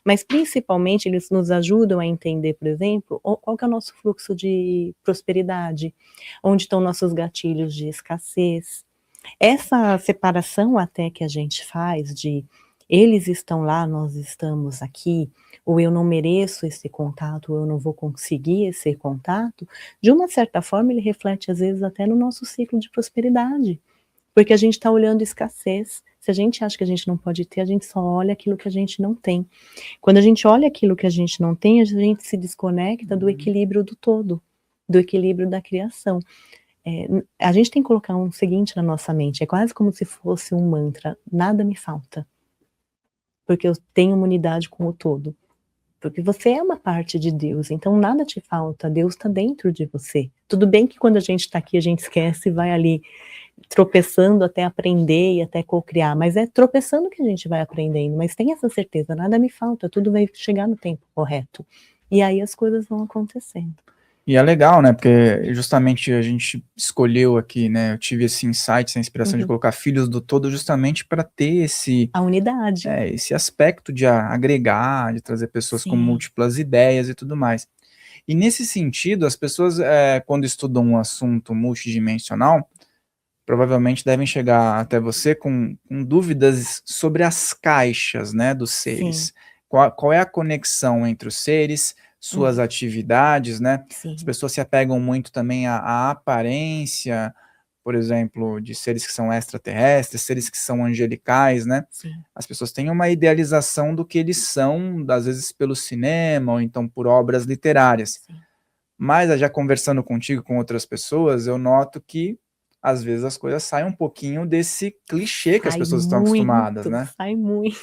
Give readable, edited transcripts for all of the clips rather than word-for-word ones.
Mas principalmente eles nos ajudam a entender, por exemplo, qual que é o nosso fluxo de prosperidade, onde estão nossos gatilhos de escassez. Essa separação até que a gente faz de eles estão lá, nós estamos aqui, ou eu não mereço esse contato, ou eu não vou conseguir esse contato, de uma certa forma ele reflete às vezes até no nosso ciclo de prosperidade, porque a gente está olhando escassez. Se a gente acha que a gente não pode ter, a gente só olha aquilo que a gente não tem. Quando a gente olha aquilo que a gente não tem, a gente se desconecta do equilíbrio do todo, do equilíbrio da criação. A gente tem que colocar um seguinte na nossa mente, é quase como se fosse um mantra: nada me falta, porque eu tenho uma unidade com o todo. Porque você é uma parte de Deus, então nada te falta, Deus está dentro de você. Tudo bem que quando a gente está aqui, a gente esquece e vai ali tropeçando até aprender e até co-criar, mas é tropeçando que a gente vai aprendendo, mas tem essa certeza, nada me falta, tudo vai chegar no tempo correto. E aí as coisas vão acontecendo. E é legal, né, porque justamente a gente escolheu aqui, né, eu tive esse insight, essa inspiração de colocar Filhos do Todo justamente para ter A unidade. esse aspecto de agregar, de trazer pessoas com múltiplas ideias e tudo mais. E nesse sentido, as pessoas, quando estudam um assunto multidimensional, provavelmente devem chegar até você com dúvidas sobre as caixas, né, dos seres. Qual é a conexão entre os seres, suas atividades, né? As pessoas se apegam muito também à aparência, por exemplo, de seres que são extraterrestres, seres que são angelicais, né? As pessoas têm uma idealização do que eles são, às vezes pelo cinema, ou então por obras literárias. Mas, já conversando contigo, com outras pessoas, eu noto que às vezes as coisas saem um pouquinho desse clichê que as pessoas estão acostumadas, né? Sai muito.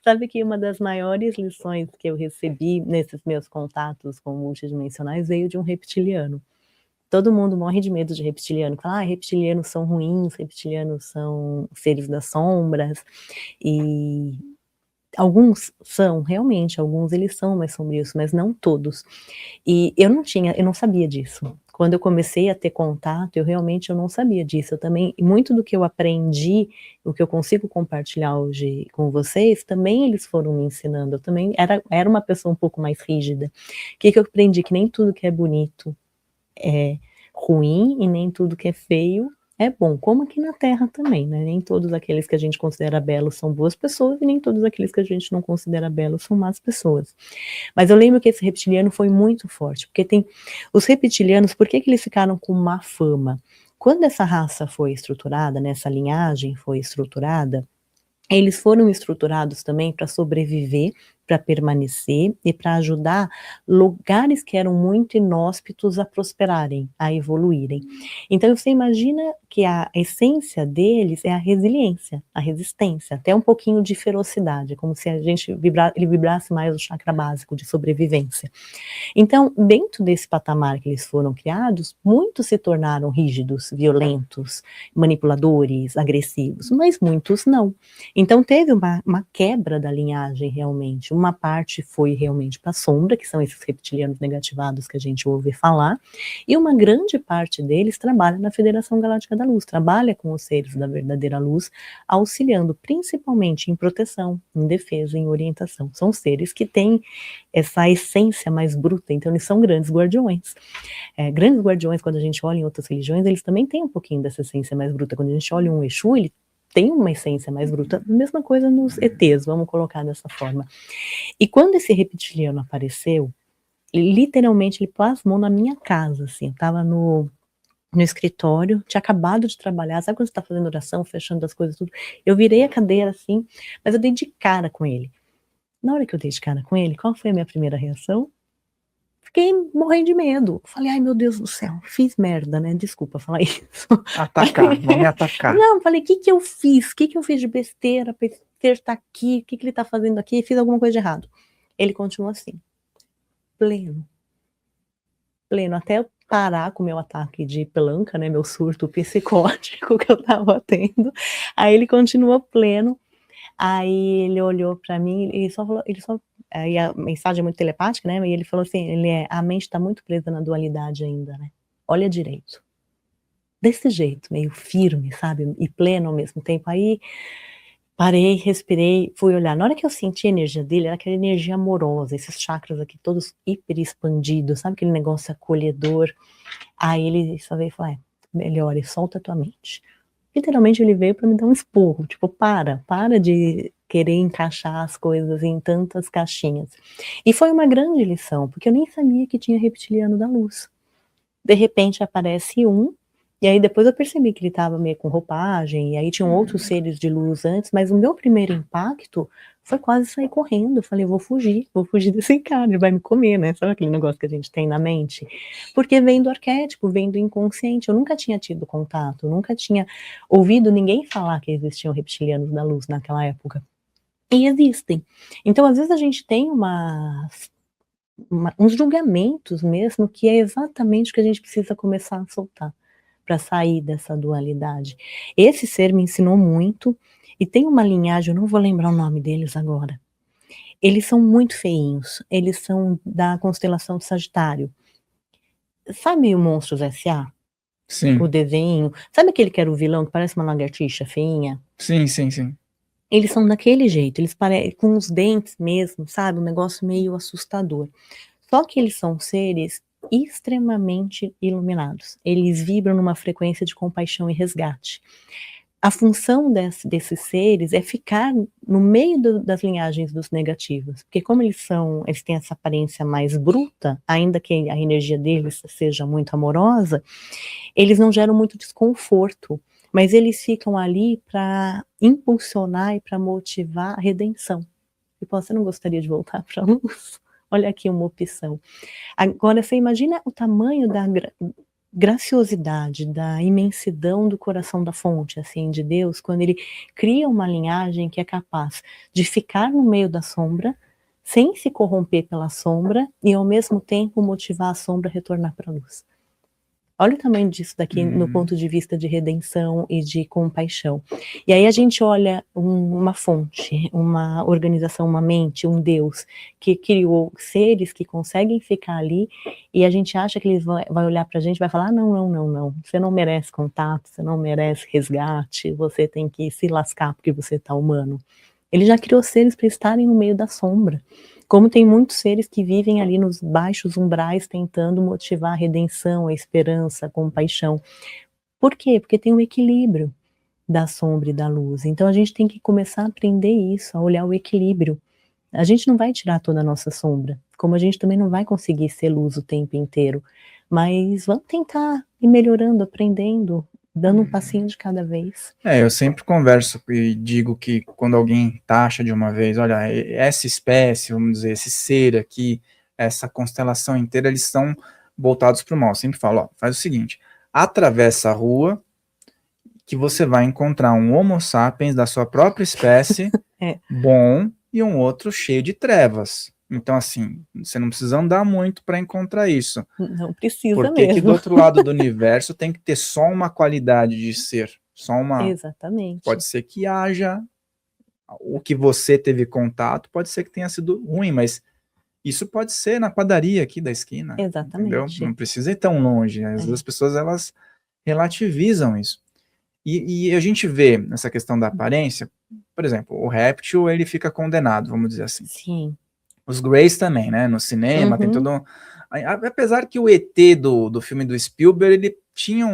Sabe que uma das maiores lições que eu recebi nesses meus contatos com multidimensionais veio de um reptiliano. Todo mundo morre de medo de reptiliano, fala: reptilianos são ruins, reptilianos são seres das sombras, e alguns são, realmente, alguns eles são mais sombrios, mas não todos. E eu não sabia disso. Quando eu comecei a ter contato, eu não sabia disso. Eu também, muito do que eu aprendi, o que eu consigo compartilhar hoje com vocês, também eles foram me ensinando. Eu também era uma pessoa um pouco mais rígida. O que eu aprendi? Que nem tudo que é bonito é ruim e nem tudo que é feio é bom, como aqui na Terra também, né? Nem todos aqueles que a gente considera belos são boas pessoas e nem todos aqueles que a gente não considera belos são más pessoas. Mas eu lembro que esse reptiliano foi muito forte, porque tem os reptilianos, por que eles ficaram com má fama? Quando essa raça foi estruturada, né, essa linhagem foi estruturada, eles foram estruturados também para sobreviver, para permanecer e para ajudar lugares que eram muito inóspitos a prosperarem, a evoluírem. Então você imagina que a essência deles é a resiliência, a resistência, até um pouquinho de ferocidade, como se a gente ele vibrasse mais o chakra básico de sobrevivência. Então, dentro desse patamar que eles foram criados, muitos se tornaram rígidos, violentos, manipuladores, agressivos, mas muitos não. Então teve uma quebra da linhagem realmente, uma parte foi realmente para a sombra, que são esses reptilianos negativados que a gente ouve falar, e uma grande parte deles trabalha na Federação Galáctica da Luz, trabalha com os seres da verdadeira luz, auxiliando principalmente em proteção, em defesa, em orientação. São seres que têm essa essência mais bruta, então eles são grandes guardiões. Grandes guardiões, quando a gente olha em outras religiões, eles também têm um pouquinho dessa essência mais bruta. Quando a gente olha um Exu, ele tem uma essência mais bruta, mesma coisa nos ETs, vamos colocar dessa forma. E quando esse reptiliano apareceu, literalmente ele plasmou na minha casa, assim, eu tava no escritório, tinha acabado de trabalhar, sabe quando você tá fazendo oração, fechando as coisas, tudo, eu virei a cadeira assim, mas eu dei de cara com ele. Na hora que eu dei de cara com ele, qual foi a minha primeira reação? Fiquei morrendo de medo. Falei: ai meu Deus do céu, fiz merda, né? Desculpa falar isso. Atacar, vão me atacar. Não, falei: o que eu fiz? O que eu fiz de besteira pra ele estar aqui? O que ele tá fazendo aqui? Fiz alguma coisa de errado. Ele continuou assim, pleno, até eu parar com o meu ataque de pelanca, né? Meu surto psicótico que eu tava tendo. Aí ele continuou pleno. Aí ele olhou pra mim e só falou, aí a mensagem é muito telepática, né, e ele falou assim, a mente tá muito presa na dualidade ainda, né, olha direito. Desse jeito, meio firme, sabe, e pleno ao mesmo tempo. Aí Parei, respirei, fui olhar. Na hora que eu senti a energia dele, era aquela energia amorosa, esses chakras aqui todos hiper expandidos, sabe aquele negócio acolhedor? Aí ele só veio e falou: melhore, solta a tua mente. Literalmente ele veio para me dar um esporro, tipo, para de querer encaixar as coisas em tantas caixinhas. E foi uma grande lição, porque eu nem sabia que tinha reptiliano da luz. De repente aparece um, e aí depois eu percebi que ele estava meio com roupagem, e aí tinham outros seres de luz antes, mas o meu primeiro impacto foi quase sair correndo. Eu falei, vou fugir desse cara, ele vai me comer, né? Sabe aquele negócio que a gente tem na mente? Porque vem do arquétipo, vem do inconsciente. Eu nunca tinha tido contato, nunca tinha ouvido ninguém falar que existiam reptilianos da luz naquela época. E existem. Então, às vezes a gente tem uns julgamentos mesmo, que é exatamente o que a gente precisa começar a soltar, para sair dessa dualidade. Esse ser me ensinou muito, e tem uma linhagem, eu não vou lembrar o nome deles agora. Eles são muito feinhos, eles são da constelação de Sagitário. Sabe o Monstros S.A.? Sim. O desenho. Sabe aquele que era o vilão, que parece uma lagartixa feinha? Sim, sim, sim. Eles são daquele jeito, eles parecem com os dentes mesmo, sabe? Um negócio meio assustador. Só que eles são seres extremamente iluminados. Eles vibram numa frequência de compaixão e resgate. A função desses seres é ficar no meio das linhagens dos negativos, porque como eles têm essa aparência mais bruta, ainda que a energia deles seja muito amorosa, eles não geram muito desconforto, mas eles ficam ali para impulsionar e para motivar a redenção. E você não gostaria de voltar para a luz? Olha aqui uma opção. Agora, você imagina o tamanho da graciosidade, da imensidão do coração da fonte, assim, de Deus, quando ele cria uma linhagem que é capaz de ficar no meio da sombra, sem se corromper pela sombra, e ao mesmo tempo motivar a sombra a retornar para a luz. Olha o tamanho disso daqui no ponto de vista de redenção e de compaixão. E aí a gente olha uma fonte, uma organização, uma mente, um Deus que criou seres que conseguem ficar ali, e a gente acha que ele vai olhar pra gente e vai falar, não, você não merece contato, você não merece resgate, você tem que se lascar porque você tá humano. Ele já criou seres para estarem no meio da sombra. Como tem muitos seres que vivem ali nos baixos umbrais tentando motivar a redenção, a esperança, a compaixão. Por quê? Porque tem um equilíbrio da sombra e da luz. Então a gente tem que começar a aprender isso, a olhar o equilíbrio. A gente não vai tirar toda a nossa sombra, como a gente também não vai conseguir ser luz o tempo inteiro. Mas vamos tentar ir melhorando, aprendendo, dando um passinho de cada vez. Eu sempre converso e digo que quando alguém taxa de uma vez, olha, essa espécie, vamos dizer, esse ser aqui, essa constelação inteira, eles estão voltados para o mal. Eu sempre falo, ó, faz o seguinte, atravessa a rua que você vai encontrar um Homo sapiens da sua própria espécie, bom, e um outro cheio de trevas. Então, assim, você não precisa andar muito para encontrar isso. Não precisa Porque mesmo. que do outro lado do universo tem que ter só uma qualidade de ser, só uma... Exatamente. Pode ser que haja o que você teve contato, pode ser que tenha sido ruim, mas isso pode ser na padaria aqui da esquina. Exatamente. Entendeu? Não precisa ir tão longe. Às vezes as pessoas, elas relativizam isso. E a gente vê nessa questão da aparência, por exemplo, o réptil, ele fica condenado, vamos dizer assim. Sim. Os Greys também, né? No cinema tem todo um... Apesar que o ET do filme do Spielberg, ele tinha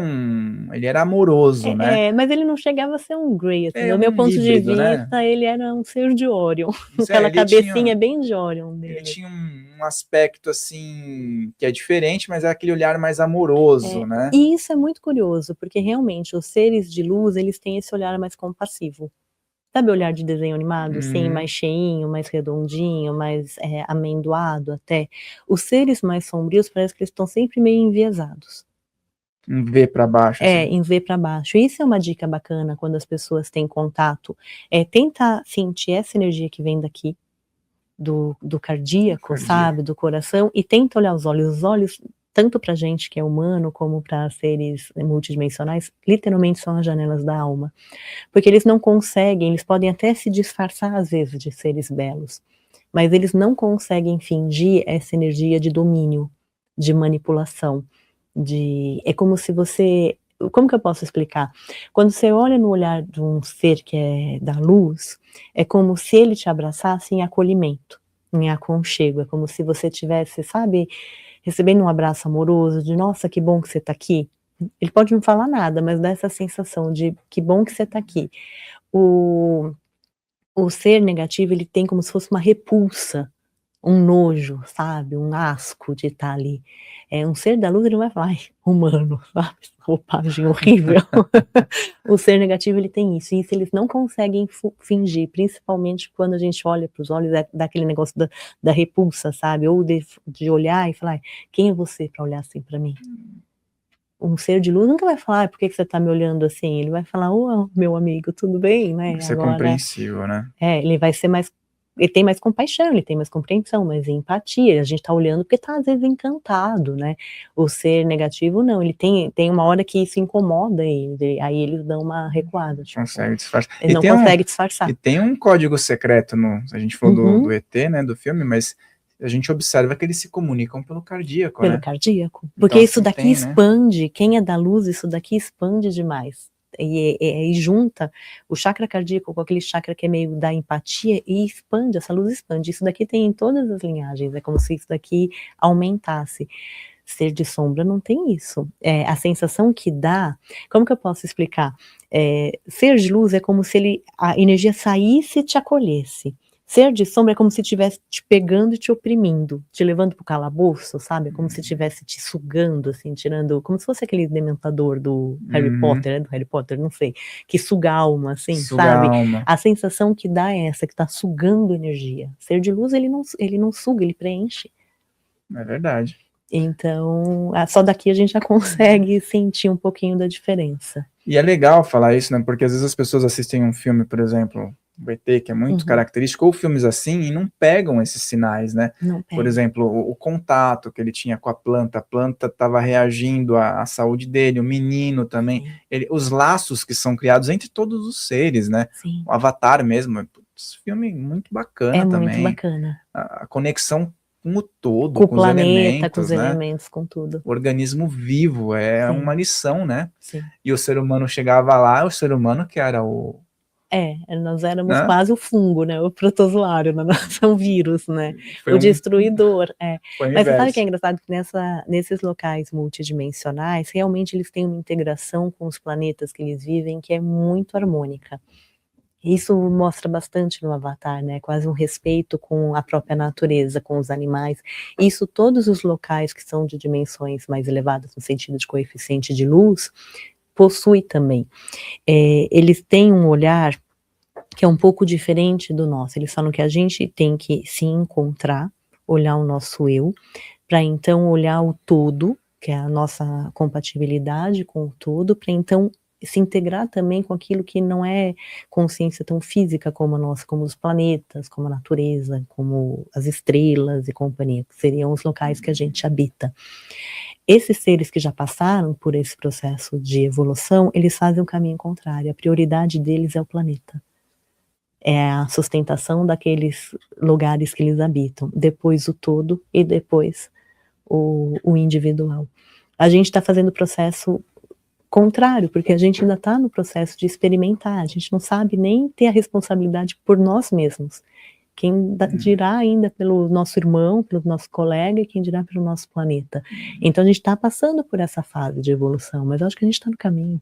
ele era amoroso, né? Mas ele não chegava a ser um Grey, assim, do meu um ponto híbrido, de vista, né? ele era um ser de Orion. Isso, Aquela ele cabecinha bem de Orion dele. Ele tinha um aspecto, assim, que é diferente, mas é aquele olhar mais amoroso, né? E isso é muito curioso, porque realmente os seres de luz, eles têm esse olhar mais compassivo. Sabe o olhar de desenho animado, assim, mais cheinho, mais redondinho, mais amendoado até? Os seres mais sombrios parece que eles estão sempre meio enviesados. Em V para baixo. Assim. Em V para baixo. Isso é uma dica bacana quando as pessoas têm contato. Tenta sentir essa energia que vem daqui, do cardíaco, sabe? Do coração, e tenta olhar os olhos. Os olhos, tanto pra gente que é humano, como para seres multidimensionais, literalmente são as janelas da alma. Porque eles não conseguem, eles podem até se disfarçar às vezes de seres belos, mas eles não conseguem fingir essa energia de domínio, de manipulação, é como se você como que eu posso explicar? Quando você olha no olhar de um ser que é da luz, é como se ele te abraçasse em acolhimento, em aconchego, é como se você tivesse, sabe, recebendo um abraço amoroso de: "Nossa, que bom que você está aqui". Ele pode não falar nada, mas dá essa sensação de: "Que bom que você está aqui". O o ser negativo, ele tem como se fosse uma repulsa, um nojo, sabe, um asco de estar ali. Um ser da luz, ele não vai falar: "Ai, humano", sabe, roupagem horrível. O ser negativo, ele tem isso, e isso eles não conseguem fingir, principalmente quando a gente olha para os olhos, dá aquele negócio da repulsa, sabe, ou de olhar e falar: "Ai, quem é você para olhar assim para mim?". Um ser de luz nunca vai falar: "Ai, por que que você está me olhando assim?", ele vai falar: "Ô, meu amigo, tudo bem?", né, Ser agora compreensível, né? ele vai ser mais, ele tem mais compaixão, ele tem mais compreensão, mais empatia, a gente tá olhando porque tá, às vezes, encantado, né. O ser negativo não, ele tem uma hora que isso incomoda ele, aí eles dão uma recuada, tipo, Consegue disfarçar. ele não consegue disfarçar. E tem um código secreto no, a gente falou do Uhum. ET, né, do filme, mas a gente observa que eles se comunicam pelo cardíaco, Pelo né? cardíaco, porque Então, isso assim, daqui tem, né? expande, quem é da luz, isso daqui expande demais. E junta o chakra cardíaco com aquele chakra que é meio da empatia e expande, essa luz expande. Isso daqui tem em todas as linhagens, é como se isso daqui aumentasse. Ser de sombra não tem isso. A sensação que dá, como que eu posso explicar? Ser de luz é como se a energia saísse e te acolhesse. Ser de sombra é como se estivesse te pegando e te oprimindo, te levando para o calabouço, sabe, é como se estivesse te sugando, assim, tirando, como se fosse aquele dementador do Harry Uhum. Potter, é do Harry Potter? Não sei, que suga a alma, assim, Suga a sabe. alma. A sensação que dá é essa, que tá sugando energia. Ser de luz, ele não suga, ele preenche. É verdade. Então, só daqui a gente já consegue sentir um pouquinho da diferença. E é legal falar isso, né? Porque às vezes as pessoas assistem um filme, por exemplo, o ET, que é muito Uhum. característico, ou filmes assim, e não pegam esses sinais, né? Não Por pega. exemplo, o contato que ele tinha com a planta estava reagindo à saúde dele, o menino também, Sim, os laços que são criados entre todos os seres, né? sim. O Avatar mesmo, putz, filme muito É bacana muito também, bacana. a conexão com o todo, Com o com os planeta, com os elementos, né? elementos, com tudo. O organismo vivo, é uma Sim, lição, né? sim. E o ser humano chegava lá, o ser humano que era o, Nós éramos né, quase o fungo, né, o protozoário, né, nós é um vírus, né, foi o um, destruidor, foi o Mas você sabe o que é inverso. engraçado? Que nesses locais multidimensionais, realmente eles têm uma integração com os planetas que eles vivem, que é muito harmônica. Isso mostra bastante no Avatar, né, quase um respeito com a própria natureza, com os animais. Isso todos os locais que são de dimensões mais elevadas, no sentido de coeficiente de luz, possui também. Eles têm um olhar que é um pouco diferente do nosso, eles falam que a gente tem que se encontrar, olhar o nosso eu, para então olhar o todo, que é a nossa compatibilidade com o todo, para então se integrar também com aquilo que não é consciência tão física como a nossa, como os planetas, como a natureza, como as estrelas e companhia, que seriam os locais que a gente habita. Esses seres que já passaram por esse processo de evolução, eles fazem o caminho contrário, a prioridade deles é o planeta. É a sustentação daqueles lugares que eles habitam, depois o todo e depois o individual. A gente está fazendo o processo contrário, porque a gente ainda está no processo de experimentar, a gente não sabe nem ter a responsabilidade por nós mesmos. Quem dirá ainda pelo nosso irmão, pelo nosso colega, e quem dirá pelo nosso planeta. Então a gente está passando por essa fase de evolução, mas eu acho que a gente está no caminho.